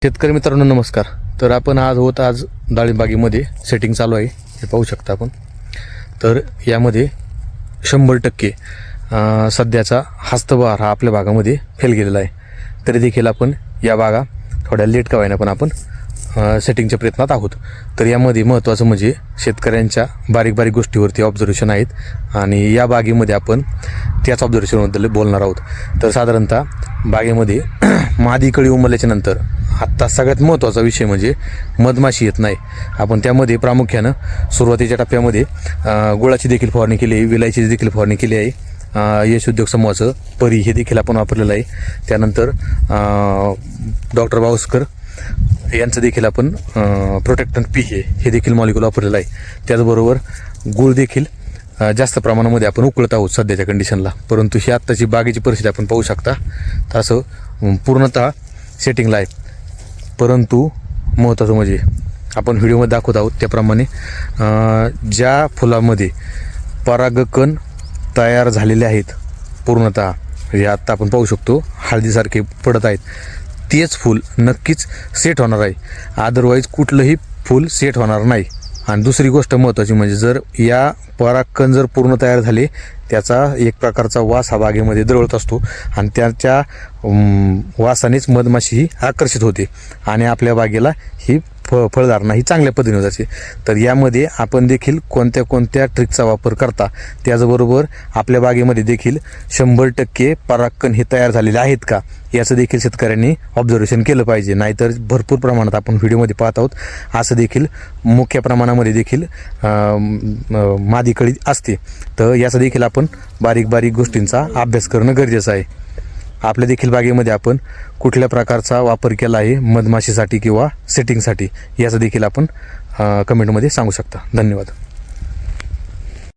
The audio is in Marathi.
शेतकरी मित्रांनो नमस्कार. तर आपण आज डाळिंबागीमध्ये सेटिंग चालू आहे, हे पाहू शकता आपण. तर यामध्ये 100% सध्याचा हस्तबहार हा आपल्या भागामध्ये फेल गेलेला आहे. तरी देखील आपण या बागा थोड्या लेट का होईना पण आपण सेटिंगच्या प्रयत्नात आहोत. तर यामध्ये महत्त्वाचं म्हणजे शेतकऱ्यांच्या बारीक बारीक गोष्टीवरती ऑब्झर्वेशन आहेत आणि या बागेमध्ये आपण त्याच ऑब्झर्वेशनबद्दल बोलणार आहोत. तर साधारणतः बागेमध्ये मादी कळी उमरल्याच्या नंतर आत्ता सगळ्यात महत्त्वाचा विषय म्हणजे मधमाशी येत नाही. आपण त्यामध्ये प्रामुख्यानं सुरुवातीच्या टप्प्यामध्ये गुळाची देखील फवारणी केली आहे, विलायची देखील फवारणी केली आहे, यश उद्योग समूहाचं परी हे देखील आपण वापरलेलं आहे. त्यानंतर डॉक्टर बावस्कर यांचं देखील आपण प्रोटेक्टंट पी हे देखील मॉलिक्यूल वापरलेलं आहे. त्याचबरोबर गुळ देखील जास्त प्रमाणामध्ये आपण उकळत आहोत सध्याच्या कंडिशनला. परंतु ही आत्ताची बागेची परिस्थिती आपण पाहू शकता तर असं पूर्णतः सेटिंगला आहे. परंतु महत्त्वाचं म्हणजे आपण व्हिडिओमध्ये दाखवत आहोत त्याप्रमाणे ज्या फुलामध्ये परागकण तयार झालेले आहेत पूर्णतः, हे आत्ता आपण पाहू शकतो हळदीसारखे पडत आहेत, तेच फूल नक्कीच सेट होणार आहे. अदरवाईज कुठलंही फूल सेट होणार नाही. आणि दुसरी गोष्ट महत्त्वाची म्हणजे जर या परागकण जर पूर्ण तयार झाले, त्याचा एक प्रकारचा वास हा बागेमध्ये दरवळत असतो आणि त्याच्या वासानेच मधमाशी ही आकर्षित होते आणि आपल्या बागेला ही फळधारणा ही चांगल्या पद्धतीने होत असते. तर यामध्ये आपण देखील कोणत्या कोणत्या ट्रिकचा वापर करता, त्याचबरोबर आपल्या बागेमध्ये देखील 100% परागकण हे तयार झालेले आहेत का याचं देखील शेतकऱ्यांनी ऑब्झर्वेशन केलं पाहिजे. नाहीतर भरपूर प्रमाणात आपण व्हिडिओमध्ये पाहत आहोत असं देखील मुख्य प्रमाणामध्ये देखील मादी कळी असते. तर याचा देखील आपण बारीक बारीक गोष्टींचा अभ्यास करणं गरजेचं आहे. आपल्या देखील बागेमध्ये आपण कुठल्या प्रकारचा वापर केला आहे मधमाशीसाठी किंवा सेटिंगसाठी याचं देखील आपण कमेंटमध्ये सांगू शकता. धन्यवाद.